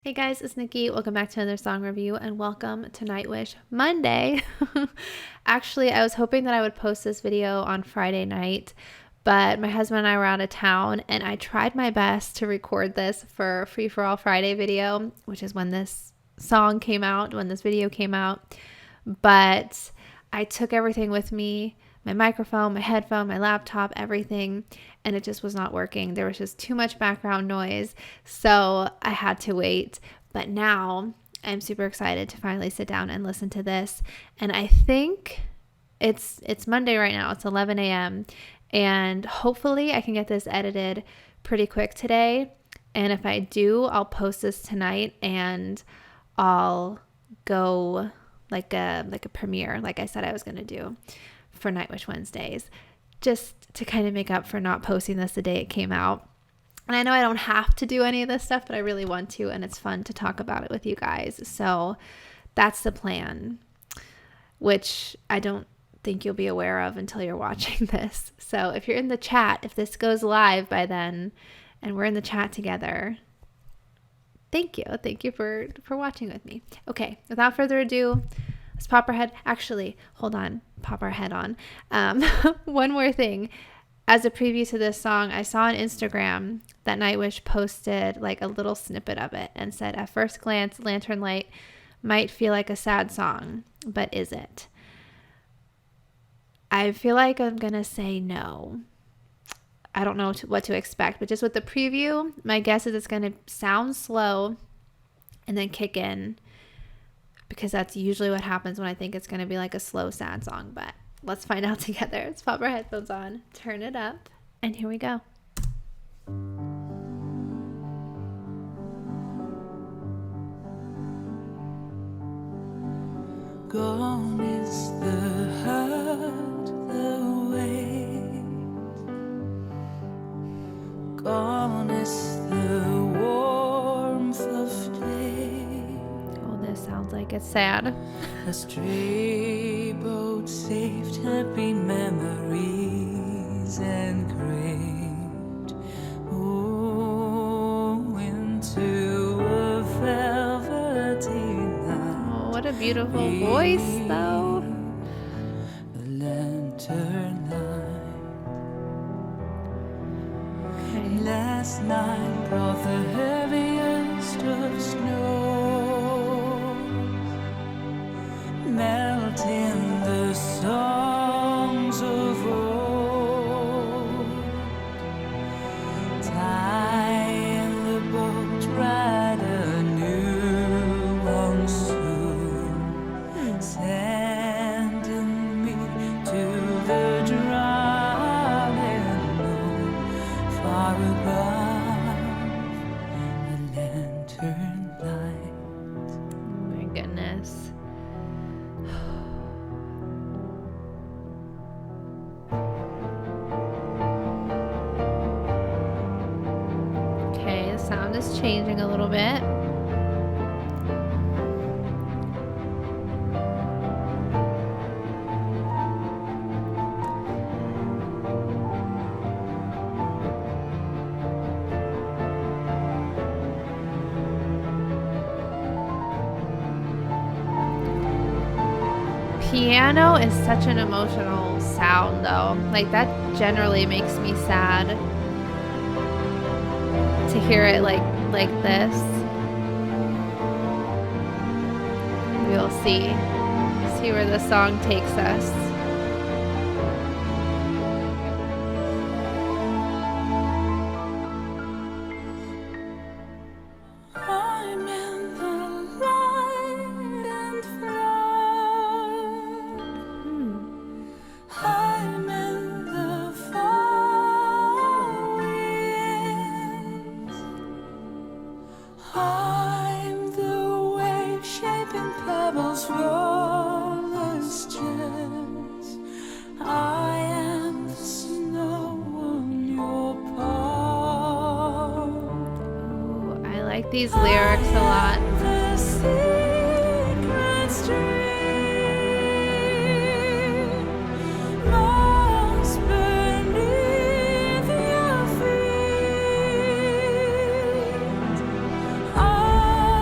Hey guys, it's Nikki. Welcome back to another song review and welcome to Nightwish Monday. Actually, I was hoping that I would post this video on Friday night, but my husband and I were out of town and I tried my best to record this for Free For All Friday video, which is when this song came out, when this video came out. But I took everything with me, my microphone, my headphone, my laptop, everything, and it just was not working. There was just too much background noise, so I had to wait. But now I'm super excited to finally sit down and listen to this, and I think it's Monday right now. It's 11 a.m. and hopefully I can get this edited pretty quick today, and if I do, I'll post this tonight and I'll go like a premiere like I said I was going to do for Nightwish Wednesdays, just to kind of make up for not posting this the day it came out. And I know I don't have to do any of this stuff, but I really want to, and it's fun to talk about it with you guys. So that's the plan, which I don't think you'll be aware of until you're watching this. So if you're in the chat, if this goes live by then and we're in the chat together, thank you for watching with me. Okay, without further ado, let's pop our head. Actually, hold on. Pop our head on. One more thing. As a preview to this song, I saw on Instagram that Nightwish posted like a little snippet of it and said, at first glance, Lanternlight might feel like a sad song, but is it? I feel like I'm going to say no. I don't know what to expect, but just with the preview, my guess is it's going to sound slow and then kick in, because that's usually what happens when I think it's going to be like a slow, sad song. But let's find out together. Let's pop our headphones on, turn it up, and here we go. Gone is the hurt, the weight. Gone is the warmth of day. Oh, this sounds like it's sad. A stray boat saved happy memories engraved, oh, into a velvety night. Oh, what a beautiful voice, though. The Lanternlight. Okay. Last night brought the heaviest of snow, melting the songs of old. Tying the boat, ride a new one soon, sending me to the dry and far above the lantern light. Oh my goodness. Okay, the sound is changing a little bit. Piano is such an emotional sound, though. Like, that generally makes me sad to hear it like this. We'll see where the song takes us. I'm in the light and flood. I'm in the far winds. I'm the wave shaping pebbles, rollers, chairs. I am the snow on your palm. Ooh, I like these lyrics a lot. The secret stream, lost beneath your feet. I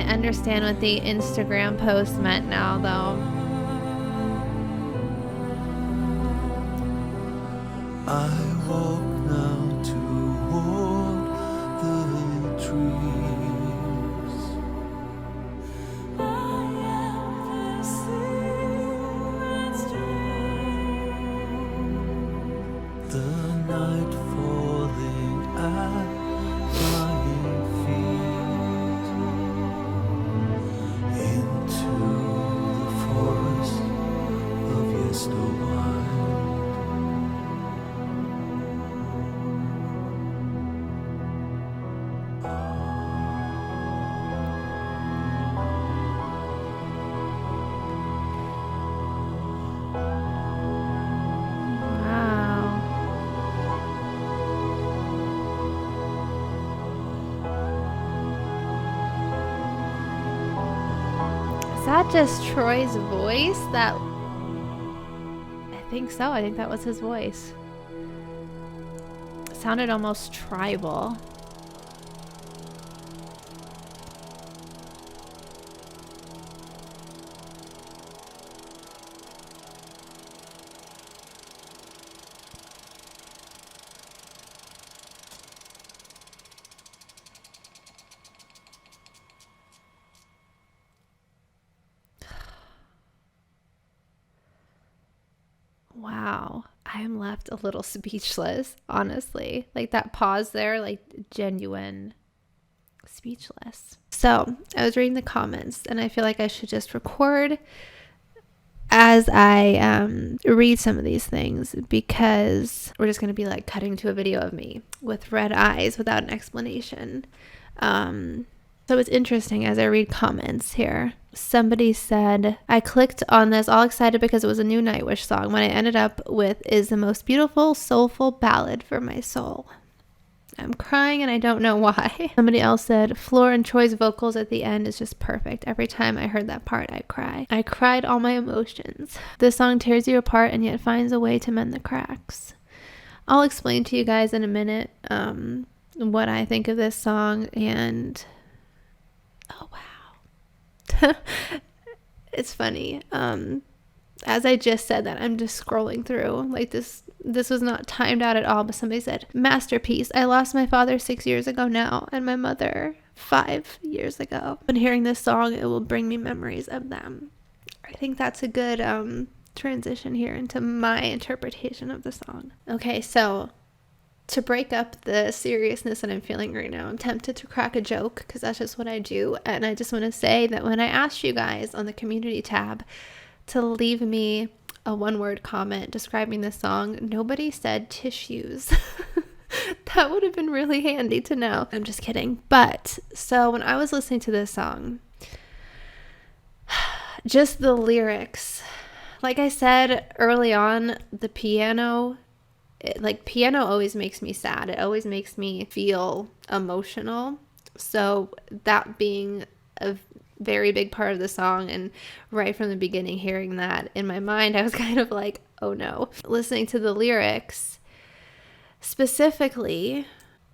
understand what the Instagram post meant now, though. I walk now toward the trees. I am the secret stream. The night falling at my feet into the forest of yesterwynde. Is that just Troy's voice? I think so. I think that was his voice. It sounded almost tribal. Wow, I am left a little speechless, honestly. Like that pause there, like genuine speechless. So I was reading the comments and I feel like I should just record as I read some of these things, because we're just going to be like cutting to a video of me with red eyes without an explanation. So it's interesting as I read comments here. Somebody said, I clicked on this all excited because it was a new Nightwish song. What I ended up with is the most beautiful, soulful ballad for my soul. I'm crying and I don't know why. Somebody else said, Floor and Troy's vocals at the end is just perfect. Every time I heard that part, I cry. I cried all my emotions. This song tears you apart and yet finds a way to mend the cracks. I'll explain to you guys in a minute what I think of this song. And oh wow. It's funny. As I just said that, I'm just scrolling through like this was not timed out at all, but somebody said, masterpiece. I lost my father 6 years ago now, and my mother 5 years ago. When hearing this song, it will bring me memories of them. I think that's a good transition here into my interpretation of the song. Okay, so to break up the seriousness that I'm feeling right now, I'm tempted to crack a joke because that's just what I do. And I just want to say that when I asked you guys on the community tab to leave me a one-word comment describing this song, nobody said tissues. That would have been really handy to know. I'm just kidding. But so when I was listening to this song, just the lyrics, like I said early on, the piano, piano always makes me sad. It always makes me feel emotional. So that being a very big part of the song, and right from the beginning hearing that in my mind, I was kind of like, oh no. Listening to the lyrics, specifically,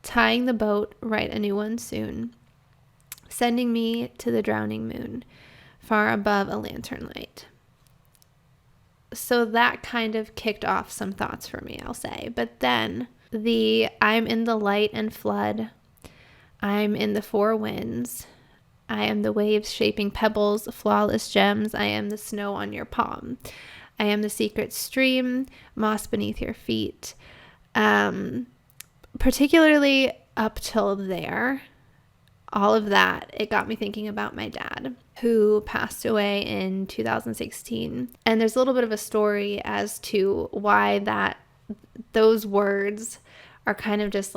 tying the boat, write a new one soon, sending me to the drowning moon, far above a lanternlight. So that kind of kicked off some thoughts for me, I'll say. But then I'm in the light and flood, I'm in the four winds, I am the waves shaping pebbles, flawless gems, I am the snow on your palm, I am the secret stream, moss beneath your feet. Particularly up till there, all of that, it got me thinking about my dad, who passed away in 2016. And there's a little bit of a story as to why those words are kind of just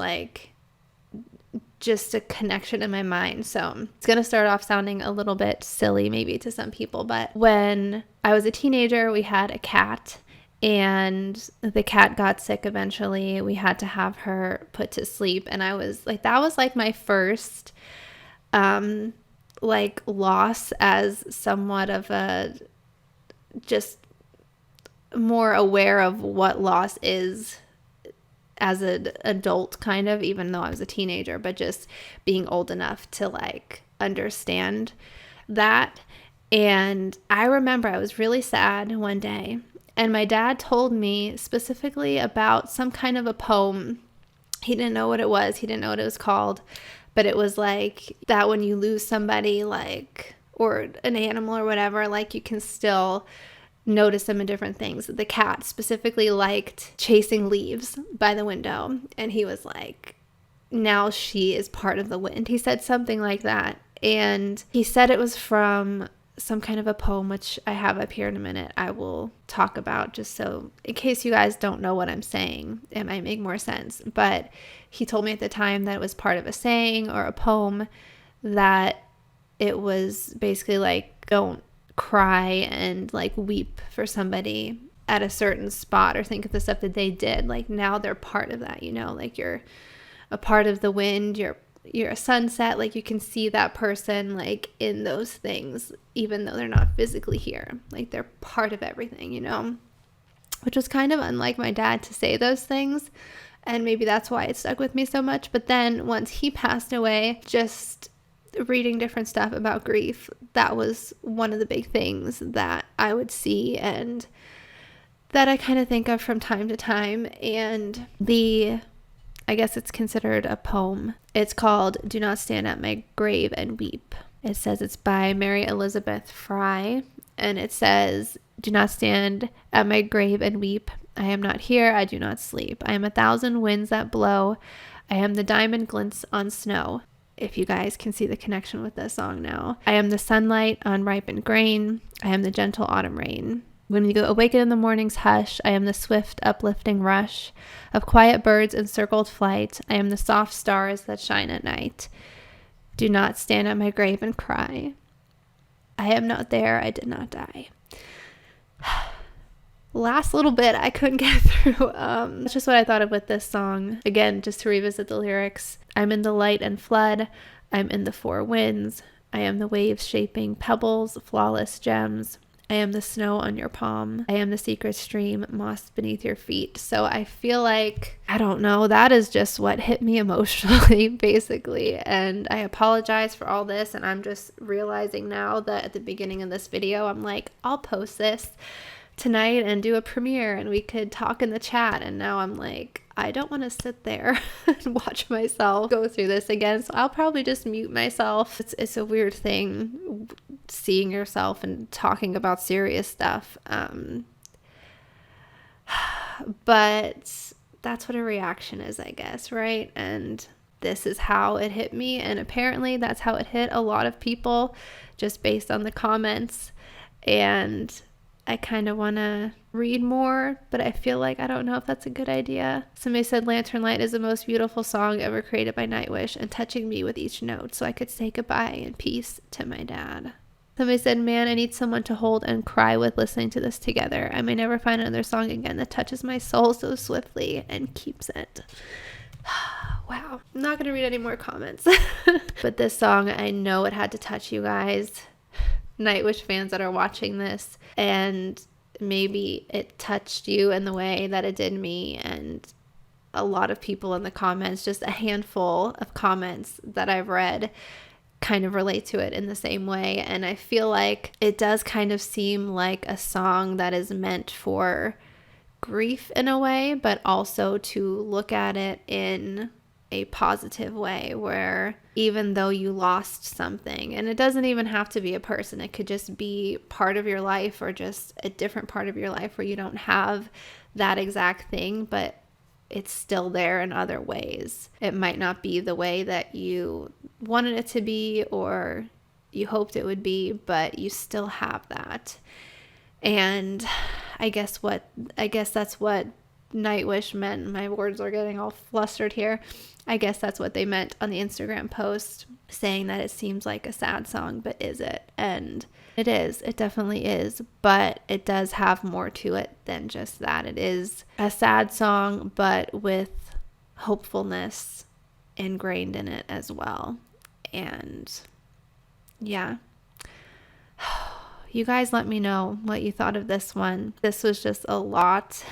a connection in my mind. So it's going to start off sounding a little bit silly maybe to some people, but when I was a teenager, we had a cat, and the cat got sick eventually. We had to have her put to sleep, and I was like, that was like my first loss as somewhat of a just more aware of what loss is as an adult, kind of, even though I was a teenager, but just being old enough to understand that. And I remember I was really sad one day, and my dad told me specifically about some kind of a poem. He didn't know what it was. He didn't know what it was called, but it was like that when you lose somebody, like, or an animal or whatever, like you can still notice them in different things. The cat specifically liked chasing leaves by the window, and he was like, now she is part of the wind. He said something like that, and he said it was from some kind of a poem, which I have up here in a minute. I will talk about, just so in case you guys don't know what I'm saying, it might make more sense. But he told me at the time that it was part of a saying or a poem, that it was basically like, don't cry and like weep for somebody at a certain spot, or think of the stuff that they did. Like now they're part of that, you know, like you're a part of the wind, you're a sunset, like you can see that person like in those things, even though they're not physically here, like they're part of everything, you know, which was kind of unlike my dad to say those things. And maybe that's why it stuck with me so much. But then once he passed away, just reading different stuff about grief, that was one of the big things that I would see and that I kind of think of from time to time. And I guess it's considered a poem. It's called Do Not Stand at My Grave and Weep. It says it's by Mary Elizabeth Fry, and it says, do not stand at my grave and weep. I am not here, I do not sleep. I am 1,000 winds that blow. I am the diamond glints on snow. If you guys can see the connection with this song now. I am the sunlight on ripened grain. I am the gentle autumn rain. When you awaken in the morning's hush, I am the swift uplifting rush of quiet birds in circled flight. I am the soft stars that shine at night. Do not stand at my grave and cry. I am not there, I did not die. Last little bit I couldn't get through. That's just what I thought of with this song. Again, just to revisit the lyrics. I'm in the light and flood. I'm in the four winds. I am the waves shaping pebbles, flawless gems. I am the snow on your palm. I am the secret stream, moss beneath your feet. So I feel like, I don't know, that is just what hit me emotionally, basically. And I apologize for all this. And I'm just realizing now that at the beginning of this video, I'm like, I'll post this tonight and do a premiere and we could talk in the chat. And now I'm like, I don't want to sit there and watch myself go through this again. So I'll probably just mute myself. It's a weird thing, seeing yourself and talking about serious stuff. But that's what a reaction is, I guess, right? And this is how it hit me. And apparently that's how it hit a lot of people, just based on the comments. And I kind of want to read more, but I feel like I don't know if that's a good idea. Somebody said Lanternlight is the most beautiful song ever created by Nightwish, and touching me with each note so I could say goodbye in peace to my dad. Somebody said, man, I need someone to hold and cry with listening to this together. I may never find another song again that touches my soul so swiftly and keeps it. Wow. I'm not going to read any more comments. But this song, I know it had to touch you guys, Nightwish fans that are watching this, and maybe it touched you in the way that it did me. And a lot of people in the comments, just a handful of comments that I've read, kind of relate to it in the same way. And I feel like it does kind of seem like a song that is meant for grief in a way, but also to look at it in a positive way, where even though you lost something, and it doesn't even have to be a person, it could just be part of your life or just a different part of your life where you don't have that exact thing, but it's still there in other ways. It might not be the way that you wanted it to be or you hoped it would be, but you still have that. And I guess that's what Nightwish meant. My words are getting all flustered here. I guess that's what they meant on the Instagram post, saying that it seems like a sad song, but is it? And it is. It definitely is. But it does have more to it than just that. It is a sad song, but with hopefulness ingrained in it as well. And yeah. You guys let me know what you thought of this one. This was just a lot.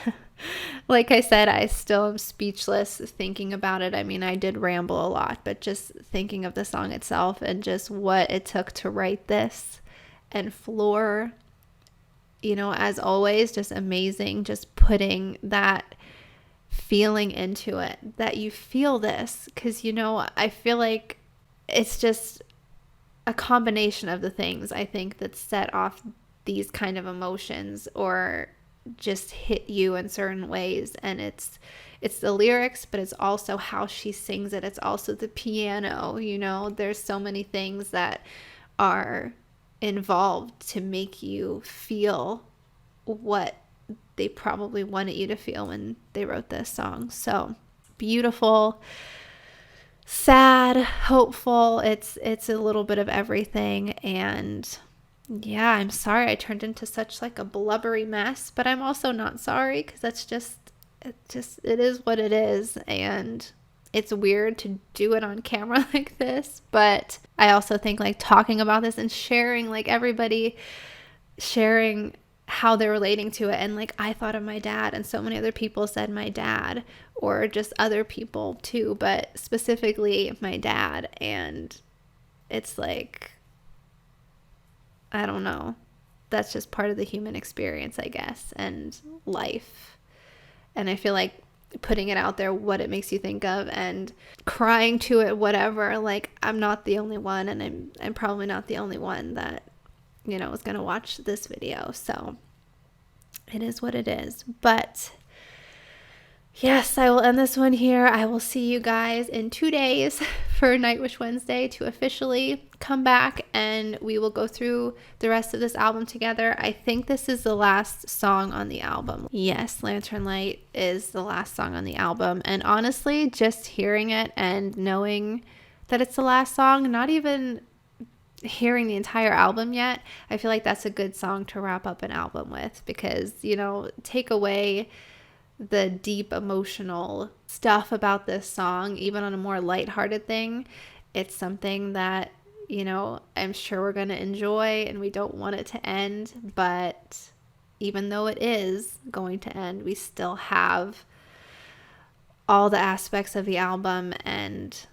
Like I said, I still am speechless thinking about it. I mean, I did ramble a lot, but just thinking of the song itself and just what it took to write this. And Floor, as always, just amazing, just putting that feeling into it, that you feel this. Because, I feel like it's just a combination of the things, I think, that set off these kind of emotions or just hit you in certain ways. And it's the lyrics, but it's also how she sings it. It's also the piano. There's so many things that are involved to make you feel what they probably wanted you to feel when they wrote this song. So beautiful, sad, hopeful. It's a little bit of everything. And yeah, I'm sorry I turned into such like a blubbery mess, but I'm also not sorry, because it is what it is. And it's weird to do it on camera like this, but I also think like talking about this and sharing, like everybody sharing how they're relating to it. And like, I thought of my dad, and so many other people said my dad, or just other people too, but specifically my dad. And it's like, I don't know. That's just part of the human experience, I guess, and life. And I feel like putting it out there, what it makes you think of, and crying to it, whatever. Like, I'm not the only one, and I'm probably not the only one that, is going to watch this video. So it is what it is. But yes, I will end this one here. I will see you guys in 2 days for Nightwish Wednesday to officially come back, and we will go through the rest of this album together. I think this is the last song on the album. Yes, Lanternlight is the last song on the album. And honestly, just hearing it and knowing that it's the last song, not even hearing the entire album yet, I feel like that's a good song to wrap up an album with, because, take away the deep emotional stuff about this song, even on a more lighthearted thing. It's something that, I'm sure we're going to enjoy, and we don't want it to end. But even though it is going to end, we still have all the aspects of the album and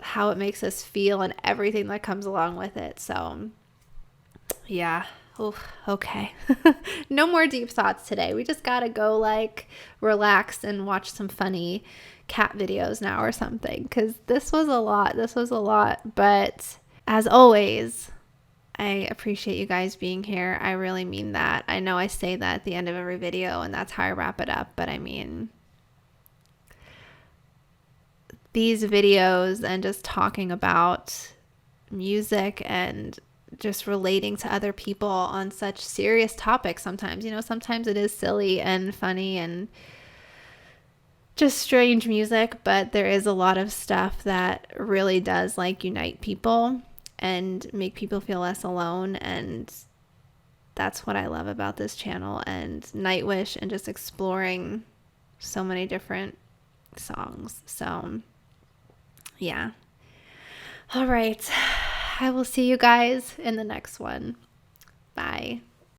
how it makes us feel and everything that comes along with it. So yeah. Oh, okay. No more deep thoughts today. We just gotta go like relax and watch some funny cat videos now or something, because this was a lot. But as always, I appreciate you guys being here. I really mean that. I know I say that at the end of every video, and that's how I wrap it up, but I mean, these videos and just talking about music and just relating to other people on such serious topics sometimes, sometimes it is silly and funny and just strange music, but there is a lot of stuff that really does like unite people and make people feel less alone. And that's what I love about this channel and Nightwish, and just exploring so many different songs. So yeah. All right. I will see you guys in the next one. Bye.